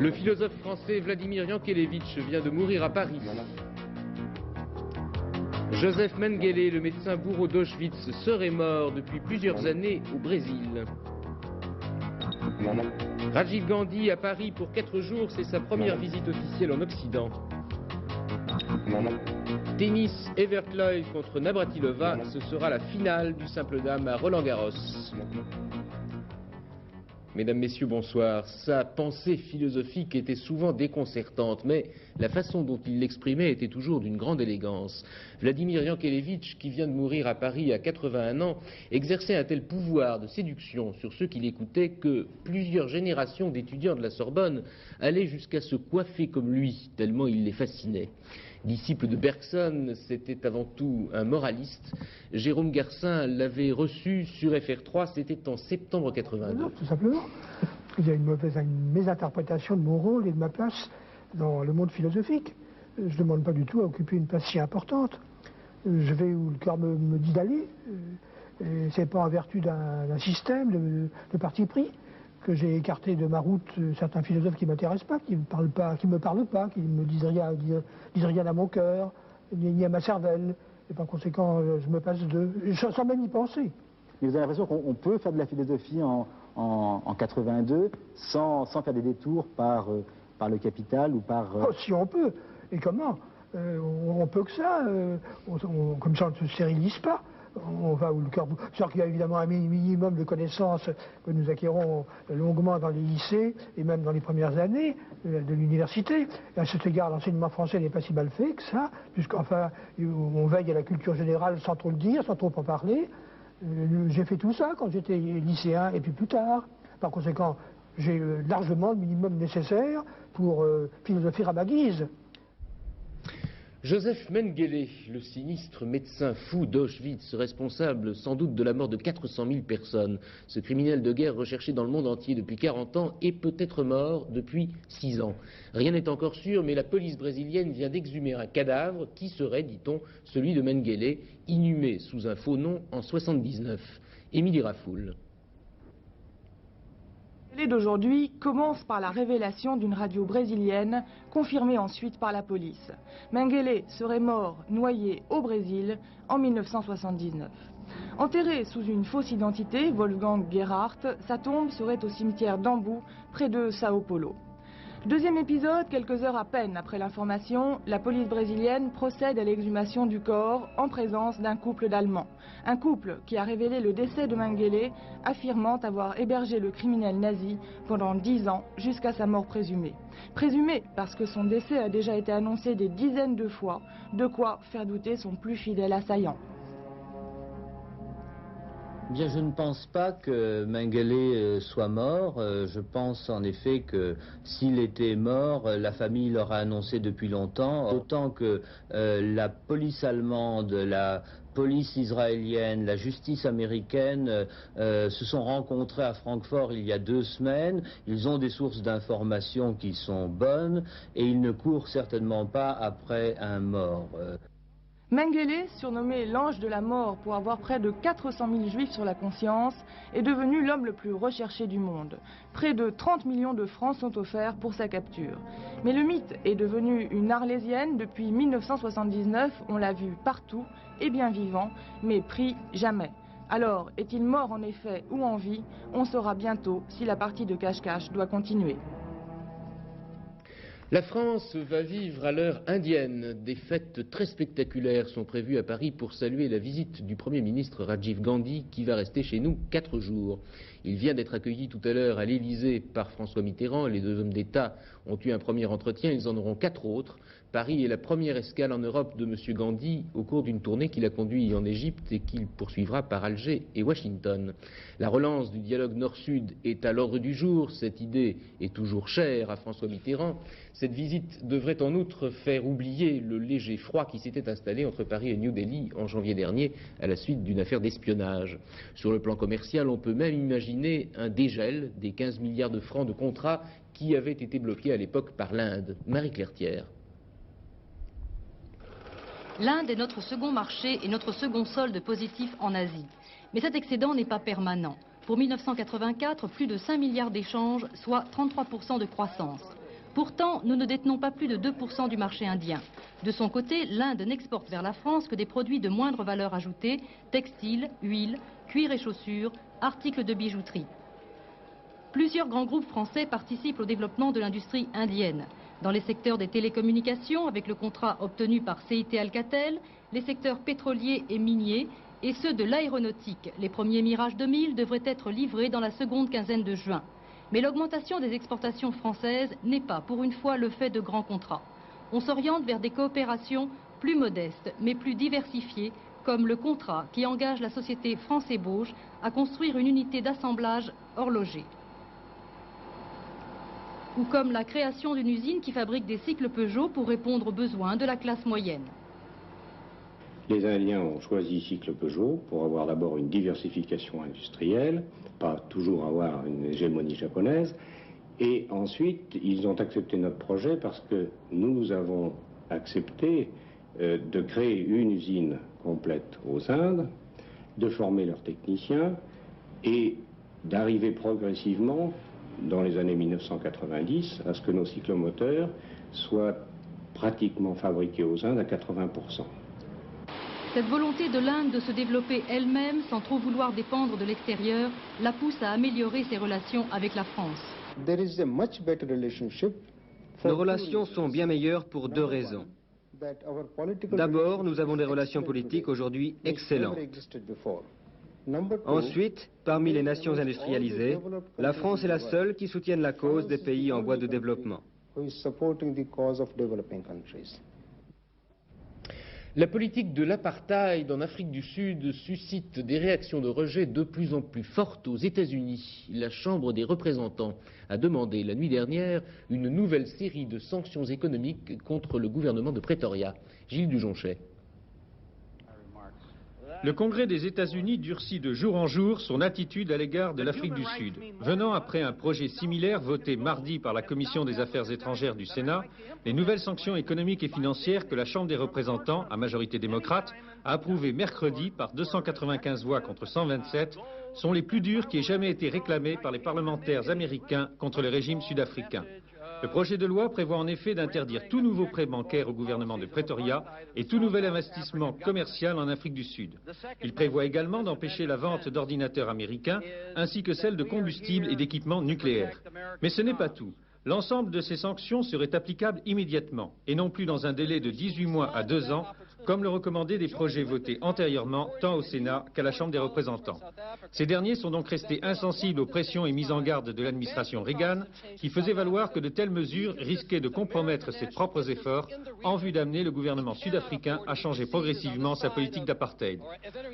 Le philosophe français Vladimir Yankelevitch vient de mourir à Paris. Joseph Mengele, le médecin bourreau d'Auschwitz, serait mort depuis plusieurs années au Brésil. Rajiv Gandhi à Paris pour 4 jours, c'est sa première visite officielle en Occident. Tennis, Evert Lloyd contre Navratilova, ce sera la finale du simple dame à Roland-Garros. Mesdames, Messieurs, bonsoir. Sa pensée philosophique était souvent déconcertante, mais la façon dont il l'exprimait était toujours d'une grande élégance. Vladimir Yankelevitch, qui vient de mourir à Paris à 81 ans, exerçait un tel pouvoir de séduction sur ceux qui l'écoutaient que plusieurs générations d'étudiants de la Sorbonne allaient jusqu'à se coiffer comme lui, tellement il les fascinait. Disciple de Bergson, c'était avant tout un moraliste. Jérôme Garcin l'avait reçu sur FR3, c'était en septembre 82. Non, tout simplement. Il y a une mésinterprétation de mon rôle et de ma place dans le monde philosophique. Je ne demande pas du tout à occuper une place si importante. Je vais où le cœur me dit d'aller. Ce n'est pas en vertu d'un système de parti pris que j'ai écarté de ma route certains philosophes qui ne m'intéressent pas, qui ne me parlent pas, qui ne me disent rien à mon cœur, ni à ma cervelle. Et par conséquent, je me passe d'eux, sans même y penser. Mais vous avez l'impression qu'on peut faire de la philosophie en 82 sans faire des détours par le capital ou par... Oh, si on peut. Et comment on peut que ça. Comme ça, on ne se stérilise pas. On va où le cœur... C'est-à-dire qu'il y a évidemment un minimum de connaissances que nous acquérons longuement dans les lycées et même dans les premières années de l'université. À cet égard, l'enseignement français n'est pas si mal fait que ça, puisqu'enfin, on veille à la culture générale sans trop le dire, sans trop en parler. J'ai fait tout ça quand j'étais lycéen et puis plus tard. Par conséquent, j'ai largement le minimum nécessaire pour philosopher à ma guise. Joseph Mengele, le sinistre médecin fou d'Auschwitz, responsable sans doute de la mort de 400 000 personnes. Ce criminel de guerre recherché dans le monde entier depuis 40 ans est peut-être mort depuis 6 ans. Rien n'est encore sûr, mais la police brésilienne vient d'exhumer un cadavre qui serait, dit-on, celui de Mengele, inhumé sous un faux nom en 79. Émilie Rafoul. Mengele d'aujourd'hui commence par la révélation d'une radio brésilienne, confirmée ensuite par la police. Mengele serait mort noyé au Brésil en 1979. Enterré sous une fausse identité, Wolfgang Gerhardt, sa tombe serait au cimetière d'Ambu, près de Sao Paulo. Deuxième épisode, quelques heures à peine après l'information, la police brésilienne procède à l'exhumation du corps en présence d'un couple d'Allemands. Un couple qui a révélé le décès de Mengele, affirmant avoir hébergé le criminel nazi pendant 10 ans jusqu'à sa mort présumée. Présumée parce que son décès a déjà été annoncé des dizaines de fois, de quoi faire douter son plus fidèle assaillant. Bien, je ne pense pas que Mengele soit mort. Je pense en effet que s'il était mort, la famille l'aurait annoncé depuis longtemps. Autant que la police allemande, la police israélienne, la justice américaine se sont rencontrés à Francfort il y a 2 semaines. Ils ont des sources d'informations qui sont bonnes et ils ne courent certainement pas après un mort. Mengele, surnommé l'ange de la mort pour avoir près de 400 000 juifs sur la conscience, est devenu l'homme le plus recherché du monde. Près de 30 millions de francs sont offerts pour sa capture. Mais le mythe est devenu une arlésienne depuis 1979, on l'a vu partout, et bien vivant, mais pris jamais. Alors, est-il mort en effet ou en vie? On saura bientôt si la partie de cache-cache doit continuer. La France va vivre à l'heure indienne. Des fêtes très spectaculaires sont prévues à Paris pour saluer la visite du Premier ministre Rajiv Gandhi qui va rester chez nous 4 jours. Il vient d'être accueilli tout à l'heure à l'Élysée par François Mitterrand. Les 2 hommes d'État ont eu un premier entretien, ils en auront 4 autres. Paris est la première escale en Europe de M. Gandhi au cours d'une tournée qu'il a conduite en Égypte et qu'il poursuivra par Alger et Washington. La relance du dialogue Nord-Sud est à l'ordre du jour. Cette idée est toujours chère à François Mitterrand. Cette visite devrait en outre faire oublier le léger froid qui s'était installé entre Paris et New Delhi en janvier dernier à la suite d'une affaire d'espionnage. Sur le plan commercial, on peut même imaginer un dégel des 15 milliards de francs de contrats qui avaient été bloqués à l'époque par l'Inde. Marie-Claire Thiers. L'Inde est notre second marché et notre second solde positif en Asie. Mais cet excédent n'est pas permanent. Pour 1984, plus de 5 milliards d'échanges, soit 33% de croissance. Pourtant, nous ne détenons pas plus de 2% du marché indien. De son côté, l'Inde n'exporte vers la France que des produits de moindre valeur ajoutée, textiles, huiles, cuir et chaussures, articles de bijouterie. Plusieurs grands groupes français participent au développement de l'industrie indienne. Dans les secteurs des télécommunications, avec le contrat obtenu par CIT Alcatel, les secteurs pétroliers et miniers, et ceux de l'aéronautique. Les premiers Mirage 2000 devraient être livrés dans la seconde quinzaine de juin. Mais l'augmentation des exportations françaises n'est pas, pour une fois, le fait de grands contrats. On s'oriente vers des coopérations plus modestes, mais plus diversifiées, comme le contrat qui engage la société France Ébauche à construire une unité d'assemblage horloger. Ou comme la création d'une usine qui fabrique des cycles Peugeot pour répondre aux besoins de la classe moyenne. Les Indiens ont choisi cycle Peugeot pour avoir d'abord une diversification industrielle, pas toujours avoir une hégémonie japonaise, et ensuite ils ont accepté notre projet parce que nous avons accepté de créer une usine complète aux Indes, de former leurs techniciens et d'arriver progressivement, dans les années 1990, à ce que nos cyclomoteurs soient pratiquement fabriqués aux Indes à 80%. Cette volonté de l'Inde de se développer elle-même sans trop vouloir dépendre de l'extérieur la pousse à améliorer ses relations avec la France. Nos relations sont bien meilleures pour deux raisons. D'abord, nous avons des relations politiques aujourd'hui excellentes. Ensuite, parmi les nations industrialisées, la France est la seule qui soutienne la cause des pays en voie de développement. La politique de l'apartheid en Afrique du Sud suscite des réactions de rejet de plus en plus fortes aux États-Unis. La Chambre des représentants a demandé la nuit dernière une nouvelle série de sanctions économiques contre le gouvernement de Pretoria. Gilles Dujonchet. Le Congrès des États-Unis durcit de jour en jour son attitude à l'égard de l'Afrique du Sud. Venant après un projet similaire voté mardi par la Commission des Affaires étrangères du Sénat, les nouvelles sanctions économiques et financières que la Chambre des représentants, à majorité démocrate, a approuvées mercredi par 295 voix contre 127, sont les plus dures qui aient jamais été réclamées par les parlementaires américains contre le régime sud-africain. Le projet de loi prévoit en effet d'interdire tout nouveau prêt bancaire au gouvernement de Pretoria et tout nouvel investissement commercial en Afrique du Sud. Il prévoit également d'empêcher la vente d'ordinateurs américains ainsi que celle de combustibles et d'équipements nucléaires. Mais ce n'est pas tout. L'ensemble de ces sanctions serait applicable immédiatement et non plus dans un délai de 18 mois à 2 ans, comme le recommandaient des projets votés antérieurement tant au Sénat qu'à la Chambre des représentants. Ces derniers sont donc restés insensibles aux pressions et mises en garde de l'administration Reagan, qui faisait valoir que de telles mesures risquaient de compromettre ses propres efforts en vue d'amener le gouvernement sud-africain à changer progressivement sa politique d'apartheid.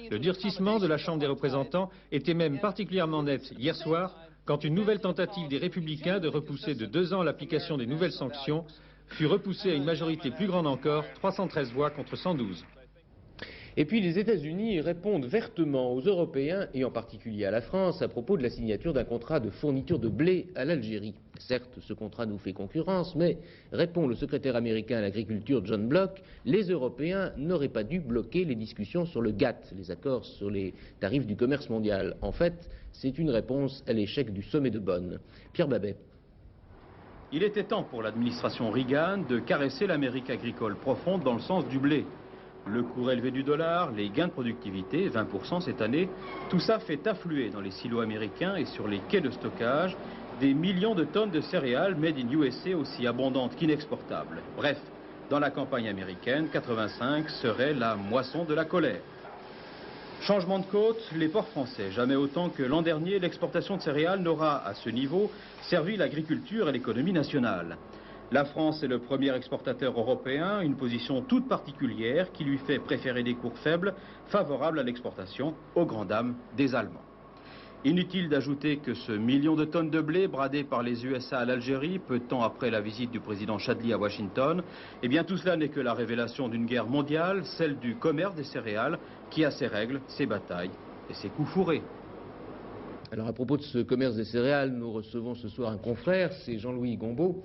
Le durcissement de la Chambre des représentants était même particulièrement net hier soir, quand une nouvelle tentative des Républicains de repousser de 2 ans l'application des nouvelles sanctions fut repoussée à une majorité plus grande encore, 313 voix contre 112. Et puis les États-Unis répondent vertement aux Européens, et en particulier à la France, à propos de la signature d'un contrat de fourniture de blé à l'Algérie. Certes, ce contrat nous fait concurrence, mais, répond le secrétaire américain à l'agriculture John Block, les Européens n'auraient pas dû bloquer les discussions sur le GATT, les accords sur les tarifs du commerce mondial. En fait, c'est une réponse à l'échec du sommet de Bonn. Pierre Babet. Il était temps pour l'administration Reagan de caresser l'Amérique agricole profonde dans le sens du blé. Le cours élevé du dollar, les gains de productivité, 20% cette année, tout ça fait affluer dans les silos américains et sur les quais de stockage des millions de tonnes de céréales made in USA aussi abondantes qu'inexportables. Bref, dans la campagne américaine, 85 serait la moisson de la colère. Changement de côte, les ports français. Jamais autant que l'an dernier, l'exportation de céréales n'aura, à ce niveau, servi l'agriculture et l'économie nationale. La France est le premier exportateur européen, une position toute particulière qui lui fait préférer des cours faibles, favorables à l'exportation, aux grandes dames des Allemands. Inutile d'ajouter que ce million de tonnes de blé bradé par les USA à l'Algérie, peu de temps après la visite du président Chadli à Washington, eh bien tout cela n'est que la révélation d'une guerre mondiale, celle du commerce des céréales, qui a ses règles, ses batailles et ses coups fourrés. Alors à propos de ce commerce des céréales, nous recevons ce soir un confrère, c'est Jean-Louis Gombaud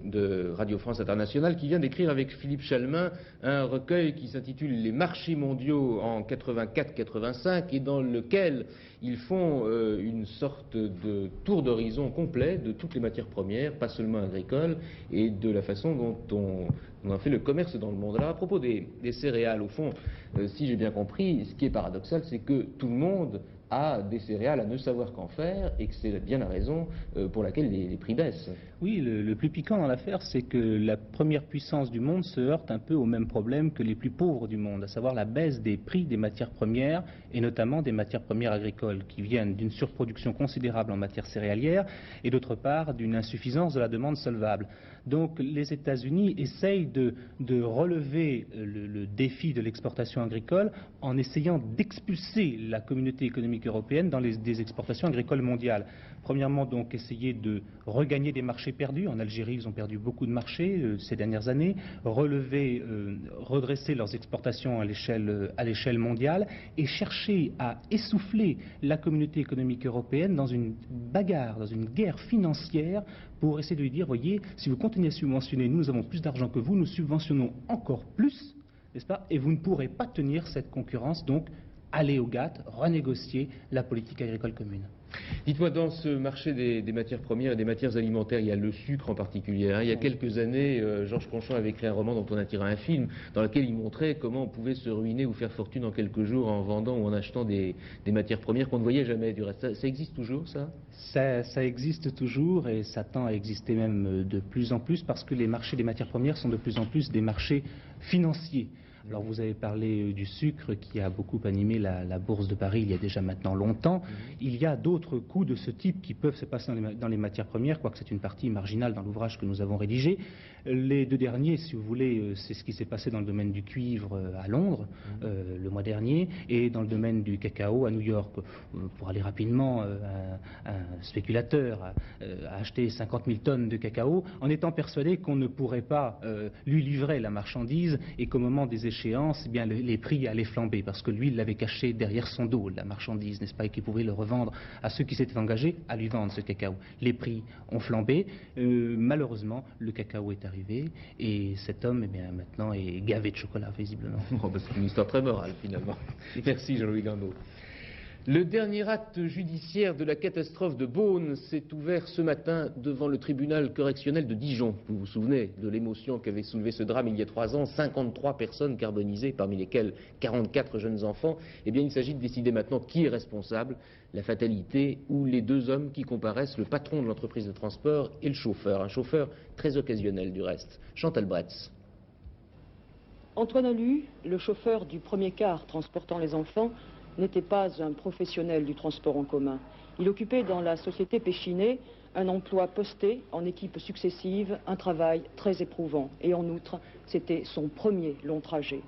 de Radio France Internationale qui vient d'écrire avec Philippe Chalmin un recueil qui s'intitule Les marchés mondiaux en 84-85 et dans lequel ils font une sorte de tour d'horizon complet de toutes les matières premières, pas seulement agricoles, et de la façon dont on a fait le commerce dans le monde. Alors à propos des céréales, au fond, si j'ai bien compris, ce qui est paradoxal, c'est que tout le monde a des céréales à ne savoir qu'en faire et que c'est bien la raison pour laquelle les prix baissent. Oui, le plus piquant dans l'affaire, c'est que la première puissance du monde se heurte un peu au même problème que les plus pauvres du monde, à savoir la baisse des prix des matières premières et notamment des matières premières agricoles qui viennent d'une surproduction considérable en matière céréalière et d'autre part d'une insuffisance de la demande solvable. Donc les États-Unis essayent de relever le défi de l'exportation agricole en essayant d'expulser la communauté économique européenne dans des exportations agricoles mondiales. Premièrement, donc, essayer de regagner des marchés perdus. En Algérie, ils ont perdu beaucoup de marchés ces dernières années. Redresser leurs exportations à l'échelle mondiale et chercher à essouffler la communauté économique européenne dans une bagarre, dans une guerre financière pour essayer de lui dire, voyez, si vous continuez à subventionner, nous avons plus d'argent que vous, nous subventionnons encore plus, n'est-ce pas? Et vous ne pourrez pas tenir cette concurrence, donc allez au GATT, renégocier la politique agricole commune. Dites-moi, dans ce marché des matières premières et des matières alimentaires, il y a le sucre en particulier. Il y a quelques années, Georges Conchon avait écrit un roman dont on a tiré un film, dans lequel il montrait comment on pouvait se ruiner ou faire fortune en quelques jours en vendant ou en achetant des matières premières qu'on ne voyait jamais du reste. Ça existe toujours, ça? Ça existe toujours et ça tend à exister même de plus en plus parce que les marchés des matières premières sont de plus en plus des marchés financiers. Alors vous avez parlé du sucre qui a beaucoup animé la bourse de Paris il y a déjà maintenant longtemps. Il y a d'autres coûts de ce type qui peuvent se passer dans les matières premières, quoique c'est une partie marginale dans l'ouvrage que nous avons rédigé. Les deux derniers, si vous voulez, c'est ce qui s'est passé dans le domaine du cuivre à Londres le mois dernier et dans le domaine du cacao à New York. Pour aller rapidement, un spéculateur a acheté 50 000 tonnes de cacao en étant persuadé qu'on ne pourrait pas lui livrer la marchandise et qu'au moment des échéances, eh bien, les prix allaient flamber parce que lui, il l'avait caché derrière son dos, la marchandise, n'est-ce pas, et qu'il pouvait le revendre à ceux qui s'étaient engagés à lui vendre ce cacao. Les prix ont flambé. Malheureusement, le cacao est arrivé et cet homme, eh bien, maintenant, est gavé de chocolat, visiblement. C'est une histoire très morale, finalement. Merci, Jean-Louis Gombaud. Le dernier acte judiciaire de la catastrophe de Beaune s'est ouvert ce matin devant le tribunal correctionnel de Dijon. Vous vous souvenez de l'émotion qu'avait soulevé ce drame il y a 3 ans, 53 personnes carbonisées, parmi lesquelles 44 jeunes enfants. Eh bien, il s'agit de décider maintenant qui est responsable, la fatalité ou les 2 hommes qui comparaissent, le patron de l'entreprise de transport et le chauffeur. Un chauffeur très occasionnel du reste. Chantal Bretz. Antoine Alu, le chauffeur du premier car transportant les enfants, n'était pas un professionnel du transport en commun. Il occupait dans la société Péchinet un emploi posté en équipes successives, un travail très éprouvant. Et en outre, c'était son premier long trajet.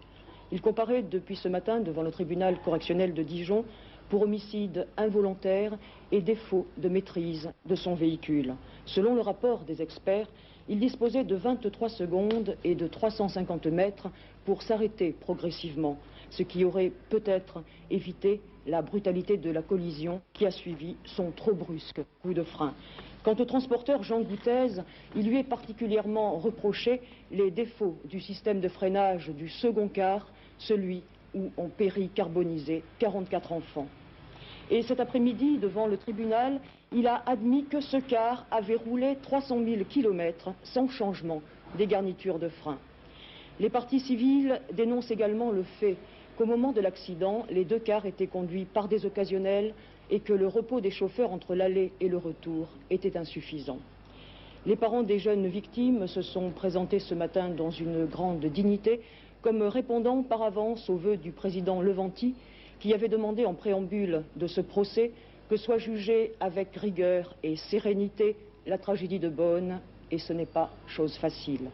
Il comparait depuis ce matin devant le tribunal correctionnel de Dijon pour homicide involontaire et défaut de maîtrise de son véhicule. Selon le rapport des experts, il disposait de 23 secondes et de 350 mètres pour s'arrêter progressivement, ce qui aurait peut-être évité la brutalité de la collision qui a suivi son trop brusque coup de frein. Quant au transporteur Jean Goutez, il lui est particulièrement reproché les défauts du système de freinage du second car, celui où ont péri carbonisés 44 enfants. Et cet après-midi, devant le tribunal, il a admis que ce car avait roulé 300 000 km sans changement des garnitures de frein. Les parties civiles dénoncent également le fait qu'au moment de l'accident, les 2 cars étaient conduits par des occasionnels et que le repos des chauffeurs entre l'aller et le retour était insuffisant. Les parents des jeunes victimes se sont présentés ce matin dans une grande dignité, comme répondant par avance aux vœux du président Levanti, qui avait demandé en préambule de ce procès que soit jugée avec rigueur et sérénité la tragédie de Beaune, et ce n'est pas chose facile.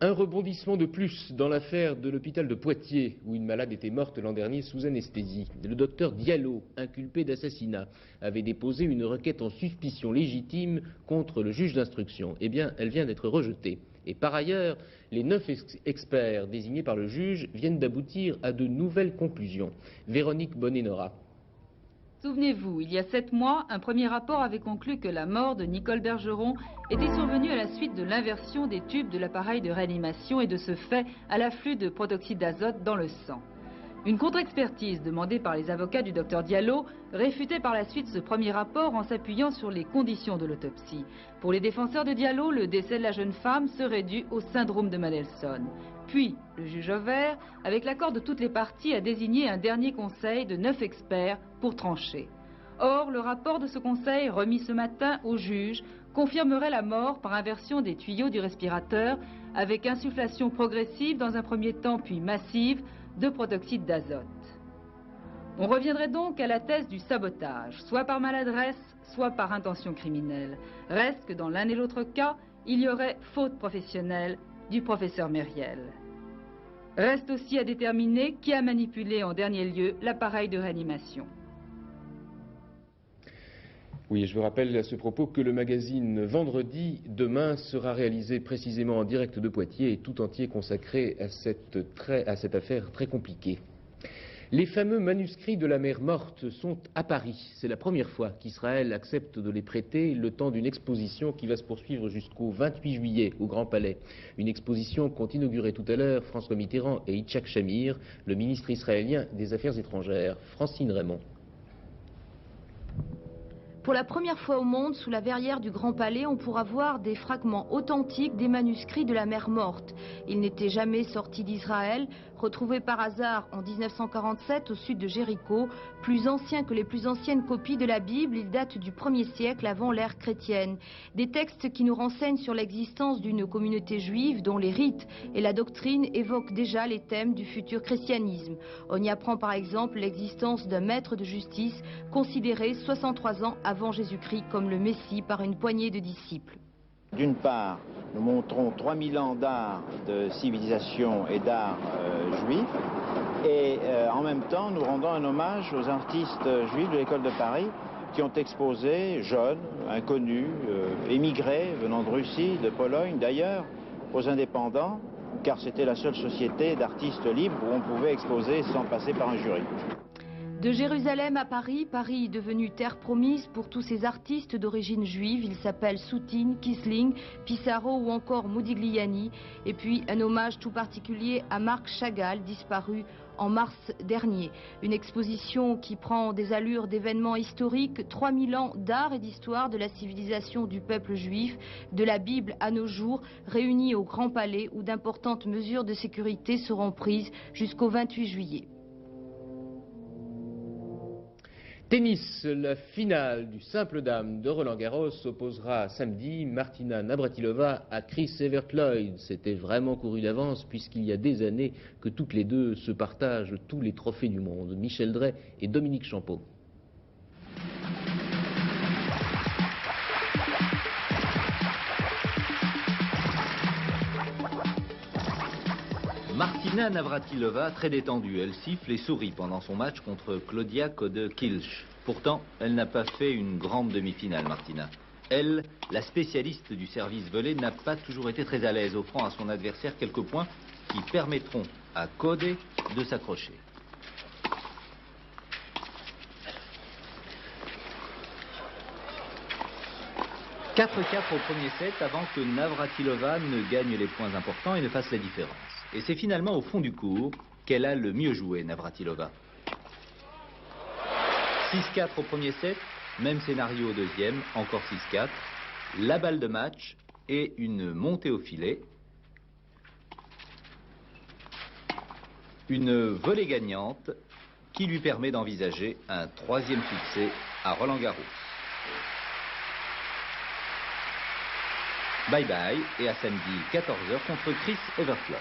Un rebondissement de plus dans l'affaire de l'hôpital de Poitiers, où une malade était morte l'an dernier sous anesthésie. Le docteur Diallo, inculpé d'assassinat, avait déposé une requête en suspicion légitime contre le juge d'instruction. Eh bien, elle vient d'être rejetée. Et par ailleurs, les 9 experts désignés par le juge viennent d'aboutir à de nouvelles conclusions. Véronique Bonnet-Nora. Souvenez-vous, il y a 7 mois, un premier rapport avait conclu que la mort de Nicole Bergeron était survenue à la suite de l'inversion des tubes de l'appareil de réanimation et de ce fait à l'afflux de protoxyde d'azote dans le sang. Une contre-expertise demandée par les avocats du docteur Diallo réfutait par la suite ce premier rapport en s'appuyant sur les conditions de l'autopsie. Pour les défenseurs de Diallo, le décès de la jeune femme serait dû au syndrome de Mandelson. Puis, le juge Auvert, avec l'accord de toutes les parties, a désigné un dernier conseil de 9 experts pour trancher. Or, le rapport de ce conseil, remis ce matin au juge, confirmerait la mort par inversion des tuyaux du respirateur, avec insufflation progressive dans un premier temps, puis massive, de protoxyde d'azote. On reviendrait donc à la thèse du sabotage, soit par maladresse, soit par intention criminelle. Reste que dans l'un et l'autre cas, il y aurait faute professionnelle du professeur Mériel. Reste aussi à déterminer qui a manipulé en dernier lieu l'appareil de réanimation. Oui, je vous rappelle à ce propos que le magazine Vendredi, demain, sera réalisé précisément en direct de Poitiers et tout entier consacré à cette affaire très compliquée. Les fameux manuscrits de la mer morte sont à Paris. C'est la première fois qu'Israël accepte de les prêter le temps d'une exposition qui va se poursuivre jusqu'au 28 juillet au Grand Palais. Une exposition qu'ont inaugurée tout à l'heure François Mitterrand et Yitzhak Shamir, le ministre israélien des Affaires étrangères. Francine Raymond. Pour la première fois au monde, sous la verrière du Grand Palais, on pourra voir des fragments authentiques des manuscrits de la mer morte. Ils n'étaient jamais sortis d'Israël, retrouvés par hasard en 1947 au sud de Jéricho. Plus anciens que les plus anciennes copies de la Bible, ils datent du 1er siècle avant l'ère chrétienne. Des textes qui nous renseignent sur l'existence d'une communauté juive dont les rites et la doctrine évoquent déjà les thèmes du futur christianisme. On y apprend par exemple l'existence d'un maître de justice considéré 63 ans avant Jésus-Christ comme le Messie par une poignée de disciples. D'une part, nous montrons 3000 ans d'art, de civilisation et d'art juif, et en même temps, nous rendons un hommage aux artistes juifs de l'école de Paris qui ont exposé, jeunes, inconnus, émigrés, venant de Russie, de Pologne d'ailleurs, aux indépendants, car c'était la seule société d'artistes libres où on pouvait exposer sans passer par un jury. De Jérusalem à Paris, Paris est devenu terre promise pour tous ces artistes d'origine juive. Ils s'appellent Soutine, Kisling, Pissarro ou encore Modigliani. Et puis un hommage tout particulier à Marc Chagall, disparu en mars dernier. Une exposition qui prend des allures d'événements historiques, 3000 ans d'art et d'histoire de la civilisation du peuple juif, de la Bible à nos jours, réunis au Grand Palais où d'importantes mesures de sécurité seront prises jusqu'au 28 juillet. Tennis, la finale du simple dame de Roland-Garros opposera samedi Martina Navratilova à Chris Evert-Lloyd. C'était vraiment couru d'avance puisqu'il y a des années que toutes les deux se partagent tous les trophées du monde. Michel Drey et Dominique Champeau. Martina Navratilova, très détendue, elle siffle et sourit pendant son match contre Claudia Kode-Kilsch. Pourtant, elle n'a pas fait une grande demi-finale, Martina. Elle, la spécialiste du service volé, n'a pas toujours été très à l'aise, offrant à son adversaire quelques points qui permettront à Kode de s'accrocher. « 4-4 au premier set avant que Navratilova ne gagne les points importants et ne fasse la différence. Et c'est finalement au fond du court qu'elle a le mieux joué, Navratilova. 6-4 au premier set, même scénario au deuxième, encore 6-4. La balle de match et une montée au filet. Une volée gagnante qui lui permet d'envisager un troisième succès à Roland-Garros. Bye bye et à samedi 14h contre Chris Evert-Lloyd.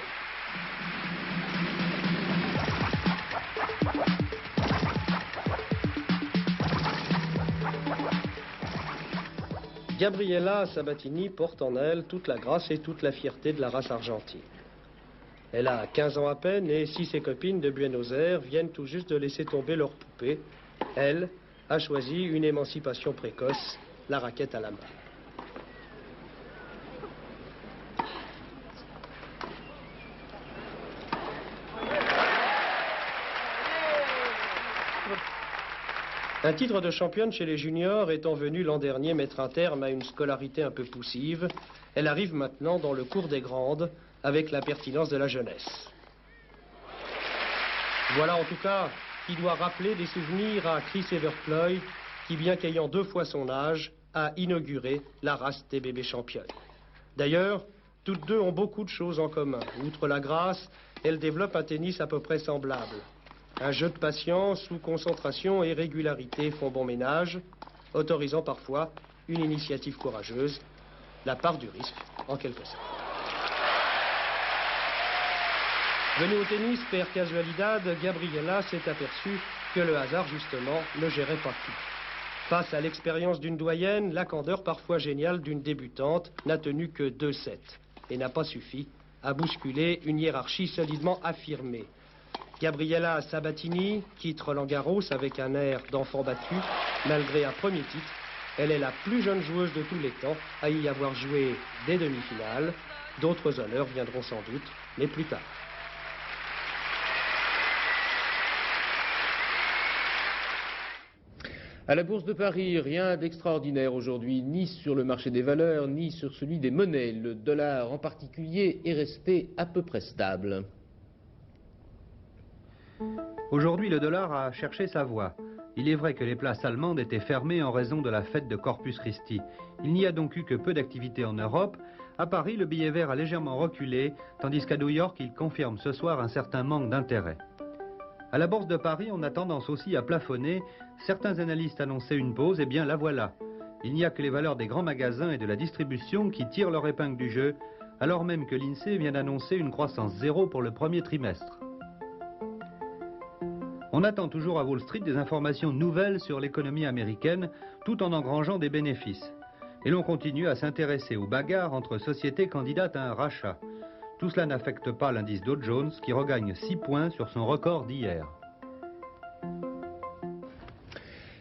Gabriela Sabatini porte en elle toute la grâce et toute la fierté de la race argentine. Elle a 15 ans à peine et si ses copines de Buenos Aires viennent tout juste de laisser tomber leur poupée, elle a choisi une émancipation précoce, la raquette à la main. Un titre de championne chez les juniors étant venu l'an dernier mettre un terme à une scolarité un peu poussive, elle arrive maintenant dans le cours des grandes avec la pertinence de la jeunesse. Voilà en tout cas qui doit rappeler des souvenirs à Chris Everploy qui, bien qu'ayant 2 fois son âge, a inauguré la race des bébés championnes. D'ailleurs, toutes deux ont beaucoup de choses en commun. Outre la grâce, elles développent un tennis à peu près semblable. Un jeu de patience où concentration et régularité font bon ménage, autorisant parfois une initiative courageuse, la part du risque en quelque sorte. Venu au tennis, per casualidad, Gabriela s'est aperçue que le hasard, justement, ne gérait pas tout. Face à l'expérience d'une doyenne, la candeur parfois géniale d'une débutante n'a tenu que 2 sets et n'a pas suffi à bousculer une hiérarchie solidement affirmée. Gabriela Sabatini quitte Roland-Garros avec un air d'enfant battu, malgré un premier titre. Elle est la plus jeune joueuse de tous les temps à y avoir joué des demi-finales. D'autres honneurs viendront sans doute, mais plus tard. À la Bourse de Paris, rien d'extraordinaire aujourd'hui, ni sur le marché des valeurs, ni sur celui des monnaies. Le dollar en particulier est resté à peu près stable. Aujourd'hui, le dollar a cherché sa voie. Il est vrai que les places allemandes étaient fermées en raison de la fête de Corpus Christi. Il n'y a donc eu que peu d'activité en Europe. À Paris, le billet vert a légèrement reculé, tandis qu'à New York, il confirme ce soir un certain manque d'intérêt. À la Bourse de Paris, on a tendance aussi à plafonner. Certains analystes annonçaient une pause, et bien la voilà. Il n'y a que les valeurs des grands magasins et de la distribution qui tirent leur épingle du jeu, alors même que l'INSEE vient d'annoncer une croissance zéro pour le premier trimestre. On attend toujours à Wall Street des informations nouvelles sur l'économie américaine, tout en engrangeant des bénéfices. Et l'on continue à s'intéresser aux bagarres entre sociétés candidates à un rachat. Tout cela n'affecte pas l'indice Dow Jones qui regagne 6 points sur son record d'hier.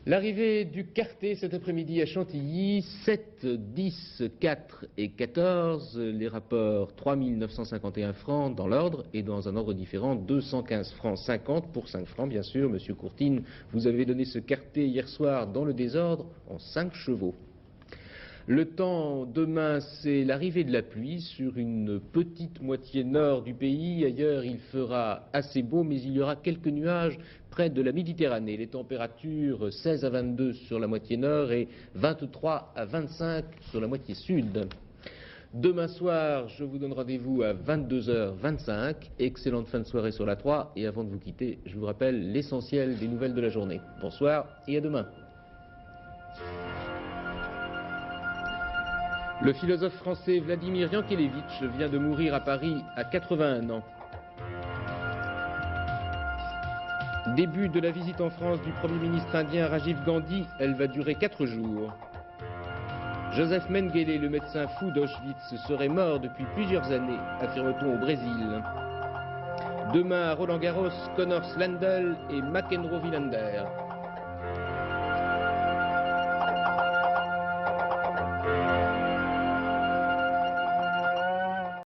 L'arrivée du quartet cet après-midi à Chantilly, 7, 10, 4 et 14, les rapports 3 951 francs dans l'ordre et dans un ordre différent 215 francs 50 pour 5 francs bien sûr. Monsieur Courtine, vous avez donné ce quartet hier soir dans le désordre en 5 chevaux. Le temps demain, c'est l'arrivée de la pluie sur une petite moitié nord du pays. Ailleurs, il fera assez beau, mais il y aura quelques nuages près de la Méditerranée. Les températures 16 à 22 sur la moitié nord et 23 à 25 sur la moitié sud. Demain soir, je vous donne rendez-vous à 22h25. Excellente fin de soirée sur la 3. Et avant de vous quitter, je vous rappelle l'essentiel des nouvelles de la journée. Bonsoir et à demain. Le philosophe français Vladimir Yankelevitch vient de mourir à Paris à 81 ans. Début de la visite en France du Premier ministre indien Rajiv Gandhi, elle va durer 4 jours. Joseph Mengele, le médecin fou d'Auschwitz, serait mort depuis plusieurs années, affirme-t-on au Brésil. Demain à Roland-Garros, Connor Slandel et McEnroe Wilander.